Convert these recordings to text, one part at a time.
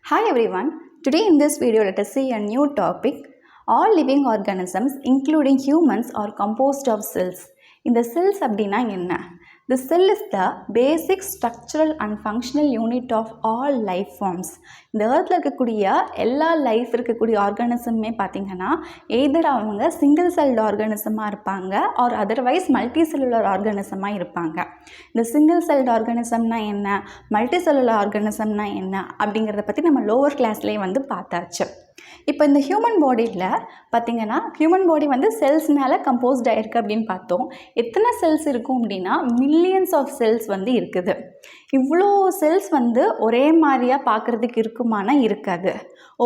Hi everyone, today in this video let us see a new topic. All living organisms including humans are composed of cells. இந்த cells அப்படின்னா என்ன? The cell is the basic structural and functional unit of all life forms. இந்த earthல இருக்கக்கூடிய எல்லா life இருக்கக்கூடிய ஆர்கானிசமே பார்த்தீங்கன்னா either அவங்க single celled ஆர்கானிசமாக இருப்பாங்க ஆர் அதர்வைஸ் மல்டி செல்லுலர் ஆர்கானிசமாக இருப்பாங்க. இந்த சிங்கிள் செல்டு ஆர்கானிசம்னா என்ன, மல்டி செல்லுலர் ஆர்கானிசம்னா என்ன அப்படிங்கிறத பற்றி நம்ம லோவர் கிளாஸ்லேயே வந்து பார்த்தாச்சு. இப்போ இந்த ஹியூமன் பாடியில் பார்த்திங்கன்னா ஹியூமன் பாடி வந்து செல்ஸ்னால் கம்போஸ்ட் ஆகிருக்கு அப்படின்னு பார்த்தோம். எத்தனை செல்ஸ் இருக்கும் அப்படின்னா மில்லியன்ஸ் ஆஃப் செல்ஸ் வந்து இருக்குது. இவ்வளோ செல்ஸ் வந்து ஒரே மாதிரியாக பார்க்குறதுக்கு இருக்குமானா இருக்காது.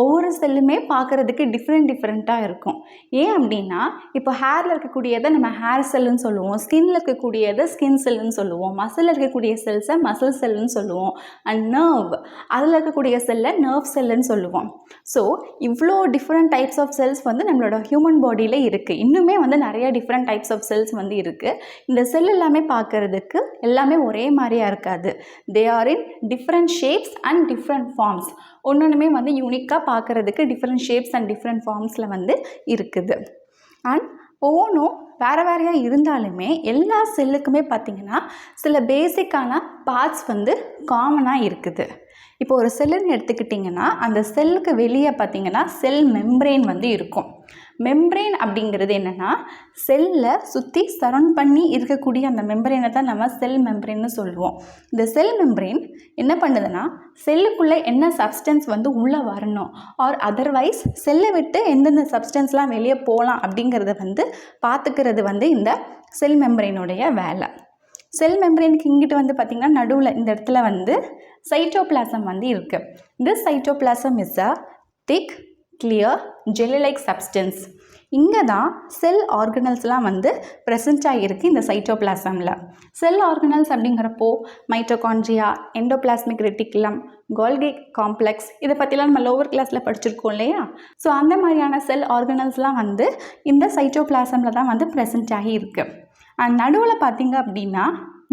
ஒவ்வொரு செல்லுமே பார்க்குறதுக்கு டிஃப்ரெண்ட்டாக இருக்கும். ஏன் அப்படின்னா இப்போ ஹேரில் இருக்கக்கூடியதை நம்ம ஹேர் செல்லுன்னு சொல்லுவோம், ஸ்கின்னில் இருக்கக்கூடியதை ஸ்கின் செல்லுன்னு சொல்லுவோம், மசிலில் இருக்கக்கூடிய செல்ஸை மசில் செல்லுன்னு சொல்லுவோம், அண்ட் நர்வ் அதில் இருக்கக்கூடிய செல்லை நர்வ் செல்லுன்னு சொல்லுவோம். ஸோ இவ்வளோ டிஃப்ரெண்ட் டைப்ஸ் ஆஃப் செல்ஸ் வந்து நம்மளோட ஹியூமன் பாடியில் இருக்குது. இன்னுமே வந்து நிறைய டிஃப்ரெண்ட் டைப்ஸ் ஆஃப் செல்ஸ் வந்து இருக்குது. இந்த செல் எல்லாமே பார்க்குறதுக்கு எல்லாமே ஒரே மாதிரியாக இருக்காது. They are in different shapes and different forms. ஒன்றுமே வந்து யூனிக்காக பார்க்குறதுக்கு டிஃப்ரெண்ட் ஷேப்ஸ் அண்ட் டிஃப்ரெண்ட் ஃபார்ம்ஸில் வந்து இருக்குது. அண்ட் ஒவ்வொன்றும் வேறையாக இருந்தாலுமே எல்லா செல்லுக்குமே பார்த்திங்கன்னா சில பேசிக்கான பார்ட்ஸ் வந்து காமனாக இருக்குது. இப்போ ஒரு செல்லுன்னு எடுத்துக்கிட்டிங்கன்னா அந்த செல்லுக்கு வெளியே பார்த்திங்கன்னா செல் மெம்ப்ரெயின் வந்து இருக்கும். மெம்ப்ரெயின் அப்படிங்கிறது என்னென்னா செல்லை சுற்றி சரௌண்ட் பண்ணி இருக்கக்கூடிய அந்த மெம்ப்ரெயினை தான் நம்ம செல் மெம்ப்ரெயின்னு சொல்லுவோம். இந்த செல் மெம்ப்ரெயின் என்ன பண்ணுதுன்னா செல்லுக்குள்ளே என்ன சப்ஸ்டன்ஸ் வந்து உள்ளே வரணும் ஆர் அதர்வைஸ் செல்லை விட்டு எந்தெந்த சப்ஸ்டன்ஸ்லாம் வெளியே போகலாம் அப்படிங்கிறத வந்து பார்த்துக்கிறது வந்து இந்த செல் மெம்ப்ரெயினுடைய வேலை. செல் மெம்ப்ரெயினுக்கு இங்கிட்டு வந்து பார்த்திங்கன்னா நடுவில் இந்த இடத்துல வந்து சைட்டோபிளாசம் வந்து இருக்குது. This cytoplasm is a thick clear jelly like substance. இங்கே தான் செல் ஆர்கனல்ஸ்லாம் வந்து ப்ரெசென்ட் ஆகியிருக்கு இந்த சைட்டோபிளாசமில். செல் ஆர்கனல்ஸ் அப்படிங்கிறப்போ மைட்டோகாண்ட்ரியா, எண்டோபிளாஸ்மிக் ரெட்டிகுலம், கோல்கி காம்ப்ளெக்ஸ் இதை பற்றிலாம் நம்ம லோவர் கிளாஸில் படிச்சிருக்கோம் இல்லையா. ஸோ அந்த மாதிரியான செல் ஆர்கனல்ஸ்லாம் வந்து இந்த சைட்டோபிளாசமில் தான் வந்து ப்ரெசென்ட் ஆகி இருக்குது. அண்ட் நடுவில் பார்த்திங்க அப்படின்னா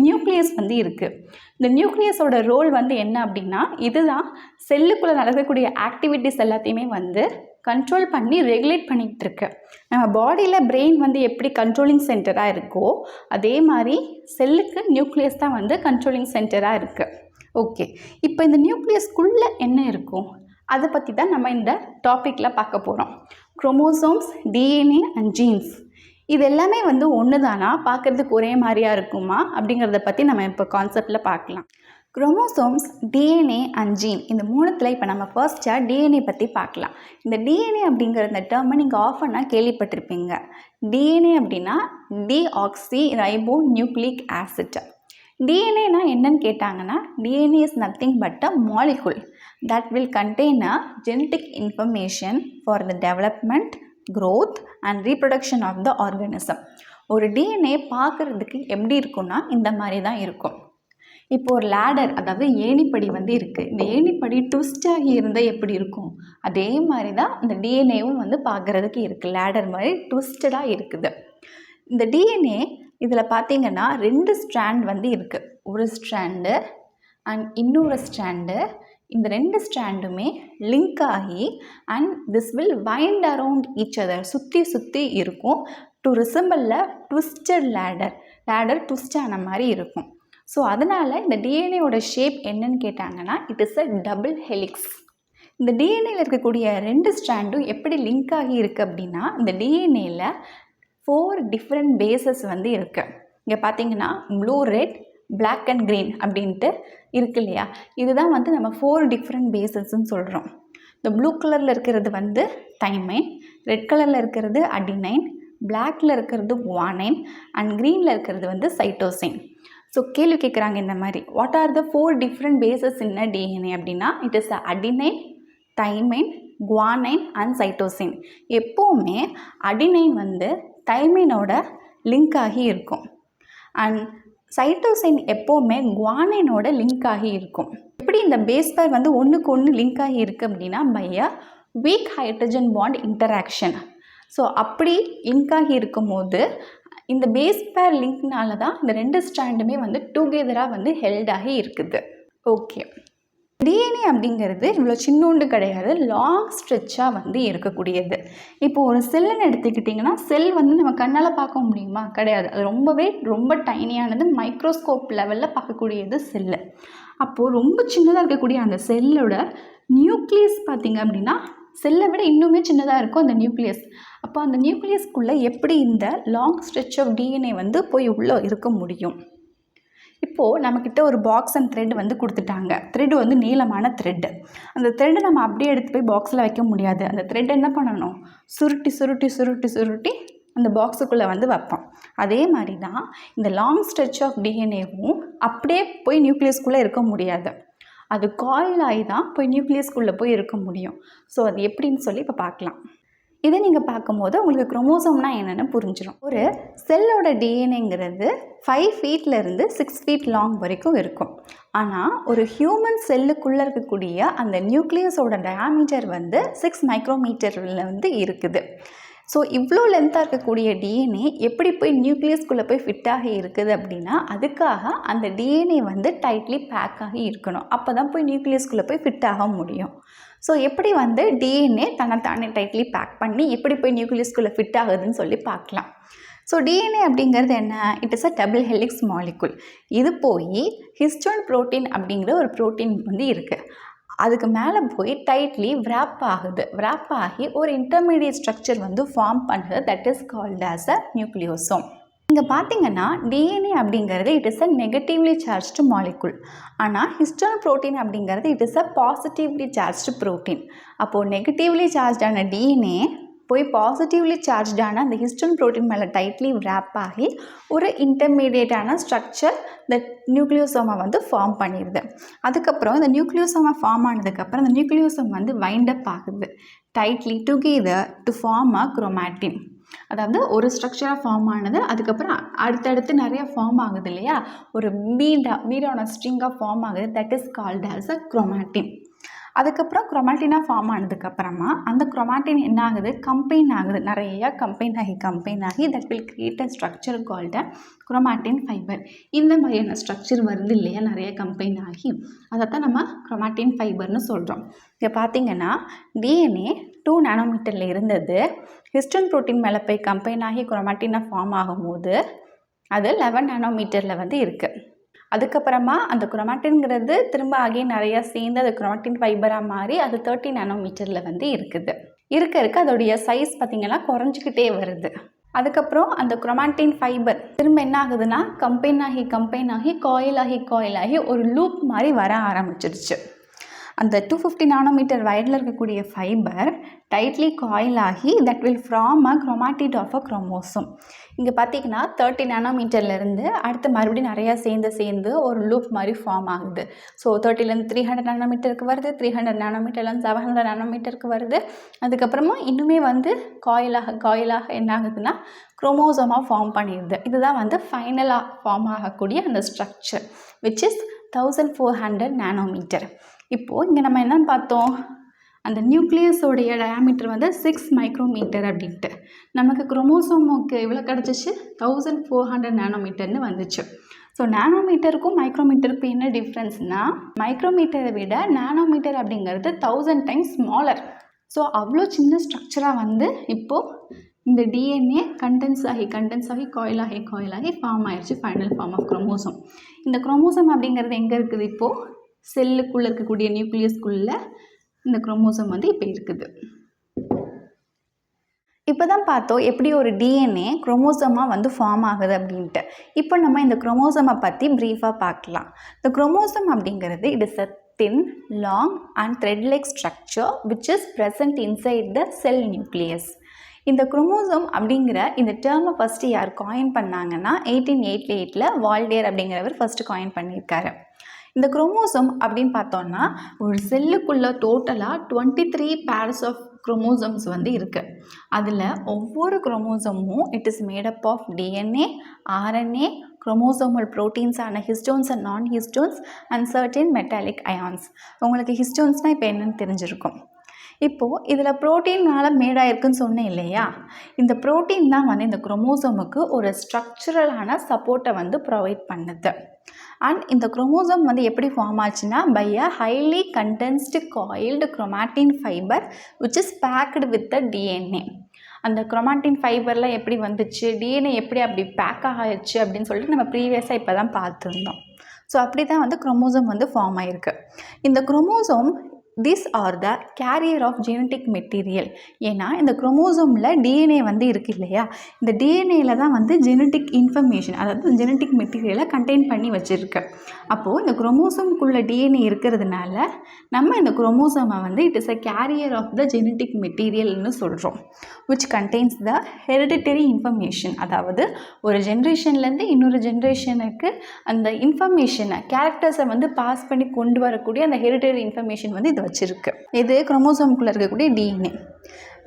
நியூக்ளியஸ் வந்து இருக்குது. இந்த நியூக்ளியஸோட ரோல் வந்து என்ன அப்படின்னா இதுதான் செல்லுக்குள்ளே நடக்கக்கூடிய ஆக்டிவிட்டிஸ் எல்லாத்தையுமே வந்து கண்ட்ரோல் பண்ணி ரெகுலேட் பண்ணிகிட்டு இருக்கு. நம்ம பாடியில் பிரெயின் வந்து எப்படி கண்ட்ரோலிங் சென்டராக இருக்கோ அதே மாதிரி செல்லுக்கு நியூக்ளியஸ் தான் வந்து கண்ட்ரோலிங் சென்டராக இருக்குது. ஓகே, இப்போ இந்த நியூக்ளியஸ்குள்ளே என்ன இருக்கும் அதை பற்றி தான் நம்ம இந்த டாப்பிக்கில் பார்க்க போகிறோம். குரோமோசோம்ஸ், டிஎன்ஏ அண்ட் ஜீன்ஸ் இது எல்லாமே வந்து ஒன்று தானா, பார்க்குறதுக்கு ஒரே மாதிரியாக இருக்குமா அப்படிங்கிறத பற்றி நம்ம இப்போ கான்செப்டில் பார்க்கலாம். குரோமோசோம்ஸ், டிஎன்ஏ அண்ட் ஜீன் இந்த மூணுத்தில் இப்போ நம்ம ஃபர்ஸ்ட்டாக டிஎன்ஏ பற்றி பார்க்கலாம். இந்த டிஎன்ஏ அப்படிங்கிற இந்த டேர்மை நீங்கள் ஆஃபனாக கேள்விப்பட்டிருப்பீங்க. டிஎன்ஏ அப்படின்னா டிஆக்சி ரைபோ நியூக்ளிக் ஆசிட். டிஎன்ஏனா என்னன்னு கேட்டாங்கன்னா DNA is nothing but a molecule that will contain a genetic information for the development, growth and reproduction of the organism. ஒரு டிஎன்ஏ பார்க்குறதுக்கு எப்படி இருக்குன்னா இந்த மாதிரி தான் இருக்கும். இப்போ ஒரு லேடர் அதாவது ஏணிப்படி வந்து இருக்குது. இந்த ஏணிப்படி ட்விஸ்ட் ஆகி இருந்தால் எப்படி இருக்கும் அதே மாதிரி தான் இந்த டிஎன்ஏவும் வந்து பார்க்குறதுக்கு இருக்குது. லேடர் மாதிரி ட்விஸ்டடாக இருக்குது. இந்த டிஎன்ஏ இதில் பார்த்திங்கன்னா 2 ஸ்ட்ராண்ட் வந்து இருக்குது. ஒரு ஸ்ட்ராண்டு அண்ட் இன்னொரு ஸ்ட்ராண்டு. இந்த 2 ஸ்ட்ராண்டுமே லிங்க் ஆகி and this will wind around each other சுற்றி இருக்கும். To resemble a twisted ladder twist ஆன மாதிரி இருக்கும். ஸோ அதனால் இந்த டிஎன்ஏவோட ஷேப் என்னன்னு கேட்டாங்கன்னா it is a double helix. இந்த டிஎன்ஏல இருக்கக்கூடிய 2 ஸ்ட்ராண்டும் எப்படி லிங்க் ஆகி இருக்குது அப்படின்னா இந்த டிஎன்ஏல 4 டிஃப்ரெண்ட் பேசஸ் வந்து இருக்குது. இங்கே பார்த்தீங்கன்னா blue, red, black and green அப்படின்ட்டு இருக்கு இல்லையா. இதுதான் வந்து நம்ம 4 டிஃப்ரெண்ட் பேசஸ்ன்னு சொல்கிறோம். இந்த ப்ளூ கலரில் இருக்கிறது வந்து தைமைன், ரெட் கலரில் இருக்கிறது அடினைன், பிளாக்கில் இருக்கிறது குவானைன் அண்ட் க்ரீனில் இருக்கிறது வந்து சைட்டோசின். ஸோ கேள்வி கேட்குறாங்க இந்த மாதிரி, what are the 4 different bases in a DNA அப்படின்னா it is adenine, thymine, guanine and cytosine. எப்போவுமே அடினைன் வந்து தைமைனோட லிங்க் ஆகி இருக்கும் அண்ட் சைட்டோசின் எப்போவுமே குவானைனோட லிங்க் ஆகி இருக்கும். எப்படி இந்த பேஸ் பேர் வந்து ஒன்றுக்கு ஒன்று லிங்க் ஆகி இருக்குது அப்படின்னா by a weak hydrogen bond interaction. So அப்படி லிங்க் ஆகி இருக்கும்போது இந்த பேஸ் பேர் லிங்க்னால தான் இந்த 2 ஸ்ட்ராண்டுமே வந்து டுகெதராக வந்து ஹெல்ட் ஆகி இருக்குது. ஓகே, டிஎன்ஏ அப்படிங்கிறது இவ்வளோ சின்னோண்டு கிடையாது, லாங் ஸ்ட்ரெச்சாக வந்து இருக்கக்கூடியது. இப்போ ஒரு செல்லுன்னு எடுத்துக்கிட்டிங்கன்னா, செல் வந்து நம்ம கண்ணால் பார்க்க முடியுமா? கிடையாது. அது ரொம்ப டைனியானது, மைக்ரோஸ்கோப் லெவலில் பார்க்கக்கூடியது செல்லு. அப்போது ரொம்ப சின்னதாக இருக்கக்கூடிய அந்த செல்லோட நியூக்ளியஸ் பார்த்திங்க அப்படின்னா செல்லை விட இன்னுமே சின்னதாக இருக்கும் அந்த நியூக்ளியஸ். அப்போ அந்த நியூக்ளியஸ்க்குள்ளே எப்படி இந்த லாங் ஸ்ட்ரெச் ஆஃப் டிஎன்ஏ வந்து போய் உள்ளே இருக்க முடியும்? இப்போது நம்மக்கிட்ட ஒரு பாக்ஸ் அண்ட் த்ரெட் வந்து கொடுத்துட்டாங்க. த்ரெட் வந்து நீளமான த்ரெட்டு. அந்த த்ரெட்டை நம்ம அப்படியே எடுத்து போய் பாக்ஸில் வைக்க முடியாது. அந்த த்ரெட் என்ன பண்ணணும்? சுருட்டி சுருட்டி சுருட்டி சுருட்டி அந்த பாக்ஸுக்குள்ளே வந்து வைப்போம். அதே மாதிரி தான் இந்த லாங் ஸ்ட்ரெச் ஆஃப் டிஎன்ஏவும் அப்படியே போய் நியூக்ளியஸ்குள்ளே இருக்க முடியாது. அது காயில் ஆகி தான் போய் நியூக்ளியஸ்குள்ளே போய் இருக்க முடியும். ஸோ அது எப்படின்னு சொல்லி இப்போ பார்க்கலாம். இதை நீங்கள் பார்க்கும்போது உங்களுக்கு குரோமோசோம்னா என்னென்னு புரிஞ்சிடும். ஒரு செல்லோட டிஎன்ஏங்கிறது 5 ஃபீட்லேருந்து 6 ஃபீட் லாங் வரைக்கும் இருக்கும். ஆனால் ஒரு ஹியூமன் செல்லுக்குள்ளே இருக்கக்கூடிய அந்த நியூக்ளியஸோட டயாமீட்டர் வந்து 6 மைக்ரோமீட்டரில் வந்து இருக்குது. ஸோ இவ்வளோ லென்த்தாக இருக்கக்கூடிய டிஎன்ஏ எப்படி போய் நியூக்ளியஸ்குள்ளே போய் ஃபிட்டாகி இருக்குது அப்படின்னா, அதுக்காக அந்த டிஎன்ஏ வந்து டைட்லி பேக் ஆகி இருக்கணும். அப்போ தான் போய் நியூக்ளியஸ்குள்ளே போய் ஃபிட் ஆக முடியும். ஸோ எப்படி வந்து டிஎன்ஏ தன்னைத்தானே டைட்லி பேக் பண்ணி எப்படி போய் நியூக்ளியஸ்குள்ளே ஃபிட் ஆகுதுன்னு சொல்லி பார்க்கலாம். ஸோ டிஎன்ஏ அப்படிங்கிறது என்ன? It is a double helix molecule. இது போய் ஹிஸ்டோன் புரோட்டீன் அப்படிங்கிற ஒரு புரோட்டீன் வந்து இருக்குது. அதுக்கு மேலே போய் டைட்லி விராப் ஆகுது. விராப் ஆகி ஒரு இன்டர்மீடியட் ஸ்ட்ரக்சர் வந்து ஃபார்ம் பண்ணுறது. That is called as a nucleosome. இங்கே பார்த்தீங்கன்னா டிஎன்ஏ அப்படிங்கிறது it is a negatively charged molecule. ஆனால் ஹிஸ்டோன் புரோட்டீன் அப்படிங்கிறது it is a positively charged protein. அப்போது நெகட்டிவ்லி சார்ஜான டிஎன்ஏ போய் பாசிட்டிவ்லி சார்ஜான அந்த ஹிஸ்டோன் புரோட்டீன் மேலே டைட்லி விராப் ஆகி ஒரு இன்டர்மீடியேட்டான ஸ்ட்ரக்சர் இந்த நியூக்ளியோசோமை வந்து ஃபார்ம் பண்ணிடுது. அதுக்கப்புறம் இந்த நியூக்ளியோசோமை ஃபார்ம் ஆனதுக்கப்புறம் அந்த நியூக்ளியோசோம் வந்து வைண்டப் ஆகுது tightly together to form a chromatin. அதாவது ஒரு ஸ்ட்ரக்சராக ஃபார்ம் ஆனது அதுக்கப்புறம் அடுத்தடுத்து நிறைய ஃபார்ம் ஆகுது இல்லையா, ஒரு பீடான ஸ்ட்ரிங்காக ஃபார்ம் ஆகுது. That is called as a chromatin. அதுக்கப்புறம் குரோமாட்டினாக ஃபார்ம் ஆனதுக்கப்புறமா அந்த குரோமாட்டின் என்ன ஆகுது? கம்பைன் ஆகுது. நிறையா கம்பைன் ஆகி that will create a structure called a chromatin fibre. இந்த மாதிரியான ஸ்ட்ரக்சர் வருது இல்லையா, நிறைய கம்பைன் ஆகி, அதைத்தான் நம்ம குரோமாட்டின் ஃபைபர்னு சொல்கிறோம். இங்கே பார்த்தீங்கன்னா டிஎன்ஏ 2 நானோமீட்டரில் இருந்தது. ஹிஸ்டோன் புரோட்டீன் மேலே போய் கம்பைன் ஆகி குரோமாட்டினாக ஃபார்ம் ஆகும்போது அது 11 நானோமீட்டரில் வந்து இருக்குது. அதுக்கப்புறமா அந்த குரோமாட்டின்ங்கிறது திரும்ப ஆகி நிறையா சேர்ந்து அது குரோமாட்டின் ஃபைபராக மாறி அது 30 நானோமீட்டரில் வந்து இருக்குது. இருக்க அதோடைய சைஸ் பார்த்திங்கன்னா குறைஞ்சிக்கிட்டே வருது. அதுக்கப்புறம் அந்த குரோமாட்டின் ஃபைபர் திரும்ப என்ன ஆகுதுன்னா கம்பைன் ஆகி காயில் ஆகி ஒரு லூப் மாதிரி வர ஆரம்பிச்சிருச்சு. அந்த 250 நானோமீட்டர் வயரில் இருக்கக்கூடிய ஃபைபர் டைட்லி காயில் ஆகி that will form a chromatid of a chromosome. இங்கே பார்த்தீங்கன்னா 30 நானோமீட்டர்லேருந்து அடுத்து மறுபடியும் நிறையா சேர்ந்து ஒரு லூப் மாதிரி ஃபார்ம் ஆகுது. ஸோ 30லேருந்து 300 நானோமீட்டருக்கு வருது, 300 நானோமீட்டர்லேருந்து 700 நானோமீட்டருக்கு வருது. அதுக்கப்புறமா இன்னுமே வந்து காயிலாக என்ன ஆகுதுன்னா குரோமோசோமாக ஃபார்ம் பண்ணிடுது. இதுதான் வந்து ஃபைனலாக ஃபார்ம் ஆகக்கூடிய அந்த ஸ்ட்ரக்சர் விச் இஸ் 1400 நானோமீட்டர். இப்போது இங்கே நம்ம என்னன்னு பார்த்தோம்? அந்த நியூக்ளியஸோடைய டயாமீட்டர் வந்து 6 மைக்ரோமீட்டர் அப்படின்ட்டு. நமக்கு குரோமோசோமுக்கு எவ்வளோ கிடச்சிச்சு? 1400 நானோமீட்டர்னு வந்துச்சு. ஸோ நானோமீட்டருக்கும் மைக்ரோமீட்டருக்கும் என்ன டிஃப்ரென்ஸ்னால், மைக்ரோமீட்டரை விட நானோமீட்டர் அப்படிங்கிறது 1000 டைம்ஸ் ஸ்மாலர். ஸோ அவ்வளோ சின்ன ஸ்ட்ரக்சராக வந்து இப்போது இந்த டிஎன்ஏ கண்டென்ஸ் ஆகி காயில் ஆகி ஃபார்ம் ஆயிடுச்சு. Final form of chromosome. இந்த குரோமோசோம் அப்படிங்கிறது எங்கே இருக்குது? இப்போது செல்லுக்குள்ளே இருக்கக்கூடிய நியூக்ளியஸ்குள்ளே இந்த குரோமோசோம் வந்து இப்போ இருக்குது. இப்போ தான் பார்த்தோம் எப்படி ஒரு டிஎன்ஏ குரோமோசோமாக வந்து ஃபார்ம் ஆகுது அப்படின்ட்டு. இப்போ நம்ம இந்த குரோமோசோமை பற்றி ப்ரீஃபாக பார்க்கலாம். இந்த குரோமோசோம் அப்படிங்கிறது it is a thin, long and thread like structure which is present inside the cell nucleus. இந்த குரோமோசோம் அப்படிங்கிற இந்த டேர்மை ஃபஸ்ட்டு யார் காயின் பண்ணாங்கன்னா 1888 வால்டேர் அப்படிங்கிறவர் ஃபஸ்ட்டு காயின் பண்ணியிருக்காரு. இந்த குரோமோசோம் அப்படின்னு பார்த்தோன்னா ஒரு செல்லுக்குள்ளே டோட்டலாக 23 பேர்ஸ் ஆஃப் குரோமோசோம்ஸ் வந்து இருக்குது. அதில் ஒவ்வொரு குரோமோசோமும் it is made up of DNA, RNA, chromosomal ப்ரோட்டீன்ஸான histones and non histones and certain metallic ions. உங்களுக்கு ஹிஸ்டோன்ஸ்னால் இப்போ என்னென்னு தெரிஞ்சிருக்கும். இப்போது இதில் ப்ரோட்டீனால் மேடாயிருக்குன்னு சொன்னேன் இல்லையா, இந்த ப்ரோட்டீன் தான் வந்து இந்த குரோமோசோமுக்கு ஒரு ஸ்ட்ரக்சரலான சப்போர்ட்டை வந்து ப்ரொவைட் பண்ணுது. அண்ட் இந்த குரோமோசோம் வந்து எப்படி ஃபார்ம் ஆச்சுன்னா by a highly condensed coiled chromatin fibre which is packed with the DNA. அந்த குரோமாட்டின் ஃபைபர்லாம் எப்படி வந்துச்சு, டிஎன்ஏ எப்படி அப்படி பேக் ஆகிடுச்சு அப்படின்னு சொல்லிட்டு நம்ம ப்ரீவியஸாக இப்போ தான் பார்த்துருந்தோம். ஸோ அப்படி தான் வந்து குரோமோசோம் வந்து ஃபார்ம் ஆகிருக்கு. இந்த chromosome these are the carrier of genetic material. ஏன்னா இந்த குரோமோசோமில் டிஎன்ஏ வந்து இருக்குது இல்லையா, இந்த டிஎன்ஏல தான் வந்து ஜெனட்டிக் இன்ஃபர்மேஷன், அதாவது ஜெனட்டிக் மெட்டீரியலை கண்டெயின் பண்ணி வச்சுருக்கு. அப்போது இந்த குரோமோசோம்குள்ளே டிஎன்ஏ இருக்கிறதுனால நம்ம இந்த குரோமோசோமை வந்து it is a carrier of the genetic மெட்டீரியல்னு சொல்கிறோம். which contains the hereditary information. அதாவது ஒரு ஜென்ரேஷன்லேருந்து இன்னொரு ஜென்ரேஷனுக்கு அந்த இன்ஃபர்மேஷனை கேரக்டர்ஸை வந்து பாஸ் பண்ணி கொண்டு வரக்கூடிய அந்த ஹெரிடிட்டரி இன்ஃபர்மேஷன் வந்து இது வச்சுருக்கு. இது குரோமோசோம்குள்ளே இருக்கக்கூடிய டிஎன்ஏ.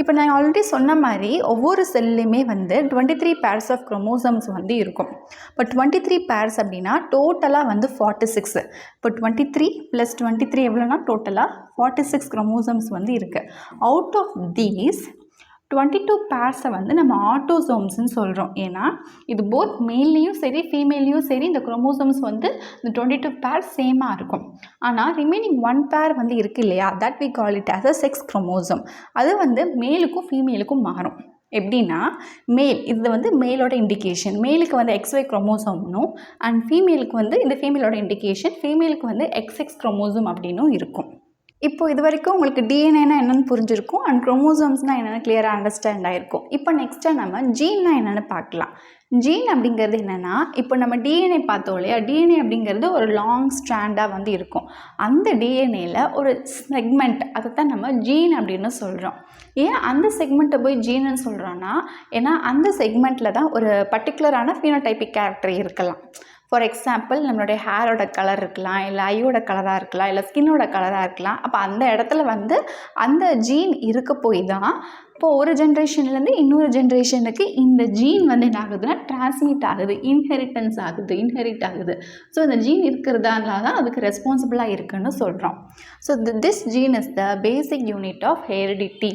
இப்போ நான் ஆல்ரெடி சொன்ன மாதிரி ஒவ்வொரு செல்லுமே வந்து 23 பேர்ஸ் ஆஃப் குரோமோசோம்ஸ் வந்து இருக்கும். இப்போ 23 பேர்ஸ் அப்படின்னா டோட்டலாக வந்து 46. இப்போ 23 + 23 எவ்வளோனா டோட்டலாக 46 குரோமோசோம்ஸ் வந்து இருக்குது. அவுட் ஆஃப் தீஸ் 22 பேர்ஸை வந்து நம்ம ஆட்டோசோம்ஸ்ன்னு சொல்கிறோம். ஏன்னா இது போத் மேல்லையும் சரி ஃபீமேல்லையும் சரி இந்த குரோமோசோம்ஸ் வந்து இந்த 22 பேர் சேமாக இருக்கும். ஆனால் ரிமைனிங் 1 பேர் வந்து இருக்குது இல்லையா, that we call it as a sex chromosome. அது வந்து மேலுக்கும் ஃபீமேலுக்கும் மாறும். எப்படின்னா மேல் இது வந்து மேலோட இண்டிகேஷன், மேலுக்கு வந்து XY குரோமோசோம்னும் அண்ட் ஃபீமேலுக்கு வந்து இந்த ஃபீமேலோட இண்டிகேஷன், ஃபீமேலுக்கு வந்து XX குரோமோசோம் அப்படின்னும் இருக்கும். இப்போ இது வரைக்கும் உங்களுக்கு டிஎன்ஏனா என்னென்னு புரிஞ்சிருக்கும் அண்ட் குரோமோசோம்ஸ்னால் என்னென்னு கிளியராக அண்டர்ஸ்டாண்ட் ஆகிருக்கும். இப்போ நெக்ஸ்ட்டாக நம்ம ஜீன்னா என்னென்னு பார்க்கலாம். ஜீன் அப்படிங்கிறது என்னென்னா, இப்போ நம்ம டிஎன்ஏ பார்த்தோம் இல்லையா, டிஎன்ஏ அப்படிங்கிறது ஒரு லாங் ஸ்ட்ராண்டாக வந்து இருக்கும். அந்த டிஎன்ஏல ஒரு செக்மெண்ட், அதை தான் நம்ம ஜீன் அப்படின்னு சொல்கிறோம். ஏன் அந்த செக்மெண்ட்டை போய் ஜீன்னு சொல்கிறோன்னா, ஏன்னா அந்த செக்மெண்ட்டில் தான் ஒரு பர்டிகுலரான ஃபீனோடைபிக் கேரக்டர் இருக்கலாம். ஃபார் எக்ஸாம்பிள் நம்மளுடைய ஹேரோட கலர் இருக்கலாம், இல்லை ஐயோட கலராக இருக்கலாம், இல்லை ஸ்கின்னோட கலராக இருக்கலாம். அப்போ அந்த இடத்துல வந்து அந்த ஜீன் இருக்க போய் தான் இப்போது ஒரு ஜென்ரேஷன்லேருந்து இன்னொரு ஜென்ரேஷனுக்கு இந்த ஜீன் வந்து என்ன ஆகுதுன்னா டிரான்ஸ்மிட் ஆகுது, இன்ஹெரிட் ஆகுது. ஸோ இந்த ஜீன் இருக்கிறதால தான் அதுக்கு ரெஸ்பான்சிபிளாக இருக்குன்னு சொல்கிறோம். So this gene is the basic unit of heredity.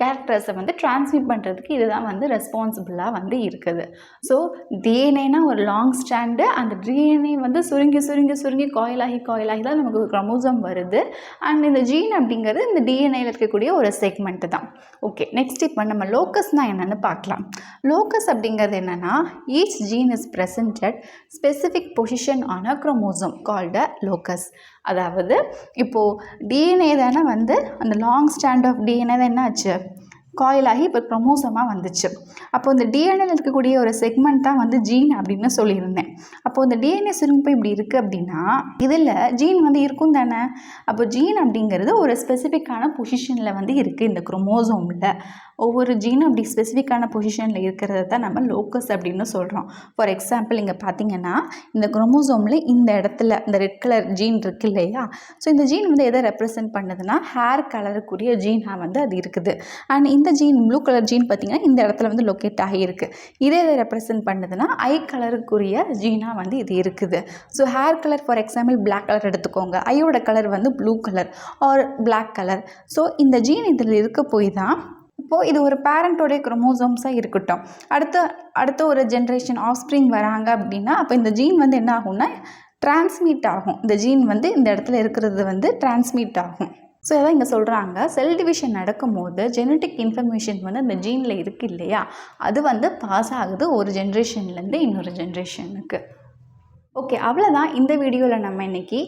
கேரக்டர்ஸை வந்து டிரான்ஸ்மிட் பண்ணுறதுக்கு இதுதான் வந்து ரெஸ்பான்சிபிளாக வந்து இருக்குது. ஸோ டிஎன்ஏனா ஒரு லாங் ஸ்ட்ராண்டு, அந்த டிஎன்ஏ வந்து சுருங்கி காயிலாகி தான் நமக்கு குரோமோசோம் வருது. அண்ட் இந்த ஜீன் அப்படிங்கிறது இந்த டிஎன்ஏல இருக்கக்கூடிய ஒரு செக்மெண்ட் தான். ஓகே, நெக்ஸ்ட் இப்போ நம்ம லோக்கஸ்னால் என்னென்னு பார்க்கலாம். லோக்கஸ் அப்படிங்கிறது என்னென்னா, each gene is presented specific position on a chromosome called a locus. அதாவது இப்போது டிஎன்ஏ தானே வந்து அந்த லாங் ஸ்ட்ராண்ட் ஆஃப் டிஎன்ஏ தான் என்ன ஆச்சு, காயிலாகி இப்போ குரோமோசோமாக வந்துச்சு. அப்போது இந்த டிஎன்ஏல இருக்கக்கூடிய ஒரு செக்மெண்ட் தான் வந்து ஜீன் அப்படின்னு சொல்லியிருந்தேன். அப்போது இந்த டிஎன்ஏ சுருங்கி போய் இப்படி இருக்குது அப்படின்னா இதில் ஜீன் வந்து இருக்கும் தானே. அப்போ ஜீன் அப்படிங்கிறது ஒரு ஸ்பெசிஃபிக்கான பொசிஷனில் வந்து இருக்குது இந்த குரோமோசோமில். ஒவ்வொரு ஜீனும் அப்படி ஸ்பெசிஃபிக்கான பொசிஷனில் இருக்கிறத தான் நம்ம லோக்கஸ் அப்படின்னு சொல்கிறோம். ஃபார் எக்ஸாம்பிள் இங்கே பார்த்தீங்கன்னா இந்த குரோமோசோமில் இந்த இடத்துல இந்த ரெட் கலர் ஜீன் இருக்குது இல்லையா. ஸோ இந்த ஜீன் வந்து எதை ரெப்ரசென்ட் பண்ணுதுன்னா ஹேர் கலருக்குரிய ஜீனாக வந்து அது இருக்குது. அண்ட் இந்த ஜீன் ப்ளூ கலர் ஜீன் பார்த்திங்கன்னா இந்த இடத்துல வந்து லொக்கேட் ஆகியிருக்கு. இதே எதை ரெப்ரசென்ட் பண்ணுதுன்னா ஐ கலருக்குரிய ஜீனாக வந்து இது இருக்குது. So hair colour for example black colour எடுத்துக்கோங்க, ஐயோட கலர் வந்து blue colour or black colour. So இந்த ஜீன் இதில் இருக்க போய் தான் இப்போது இது ஒரு பேரண்ட்டோடைய குரோமோசோம்ஸாக இருக்கட்டும், அடுத்த ஒரு ஜென்ரேஷன் ஆஃப்ஸ்ப்ரிங் வராங்க அப்படின்னா அப்போ இந்த ஜீன் வந்து என்ன ஆகும்னா டிரான்ஸ்மிட் ஆகும். இந்த ஜீன் வந்து இந்த இடத்துல இருக்கிறது வந்து டிரான்ஸ்மிட் ஆகும். ஸோ இதான் இங்கே சொல்கிறாங்க, செல் டிவிஷன் நடக்கும்போது ஜெனட்டிக் இன்ஃபர்மேஷன் வந்து அந்த ஜீனில் இருக்குது இல்லையா, அது வந்து பாஸ் ஆகுது ஒரு ஜென்ரேஷன்லேருந்து இன்னொரு ஜென்ரேஷனுக்கு. ஓகே, அவ்வளோதான் இந்த வீடியோவில் நம்ம இன்றைக்கி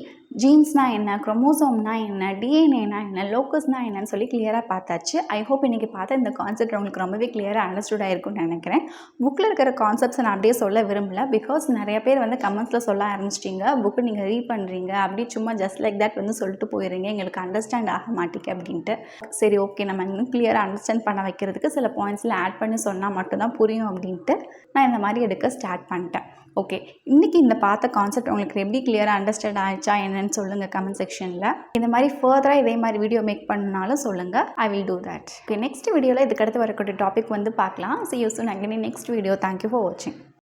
ஜீன்ஸ்னால் என்ன, குரோமோசோம்னா என்ன, டிஎன்ஏனா என்ன, லோக்கஸ்னால் என்னன்னு சொல்லி கிளியராக பார்த்தாச்சு. ஐ ஹோப் இன்றைக்கி பார்த்த இந்த கான்செப்ட் உங்களுக்கு ரொம்பவே கிளியராக அண்டர்ஸ்டுட் ஆகிருக்குன்னு நினைக்கிறேன். புக்கில் இருக்கிற கான்செப்ட்ஸை நான் அப்படியே சொல்ல விரும்பல, பிகாஸ் நிறைய பேர் வந்து கமெண்ட்ஸில் சொல்ல ஆரம்பிச்சிட்டிங்க, புக்கு நீங்கள் ரீட் பண்ணுறீங்க அப்படி சும்மா ஜஸ்ட் லைக் தட் வந்து சொல்லிட்டு போயிடுறீங்க, எங்களுக்கு அண்டர்ஸ்டாண்ட் ஆக மாட்டேங்க அப்படின்ட்டு. சரி ஓகே, நம்ம இன்னும் கிளியராக அண்டர்ஸ்டாண்ட் பண்ண வைக்கிறதுக்கு சில பாயிண்ட்ஸில் ஆட் பண்ணி சொன்னால் மட்டும்தான் புரியும் அப்படின்ட்டு நான் இந்த மாதிரி எடுக்க ஸ்டார்ட் பண்ணிட்டேன். ஓகே, இன்றைக்கி இந்த பார்த்த கான்செப்ட் உங்களுக்கு எப்படி கிளியராக அண்டர்ஸ்டாண்ட் ஆகிடுச்சா என்னன்னு சொல்லுங்கள் கமெண்ட் செக்ஷனில். இந்த மாதிரி ஃபர்தராக இதே மாதிரி வீடியோ மேக் பண்ணாலும் சொல்லுங்கள், I will do that. Okay, next வீடியோவில் இதுக்கடுத்து வரக்கூடிய டாபிக் வந்து பார்க்கலாம். See you soon again in next video. Thank you for watching.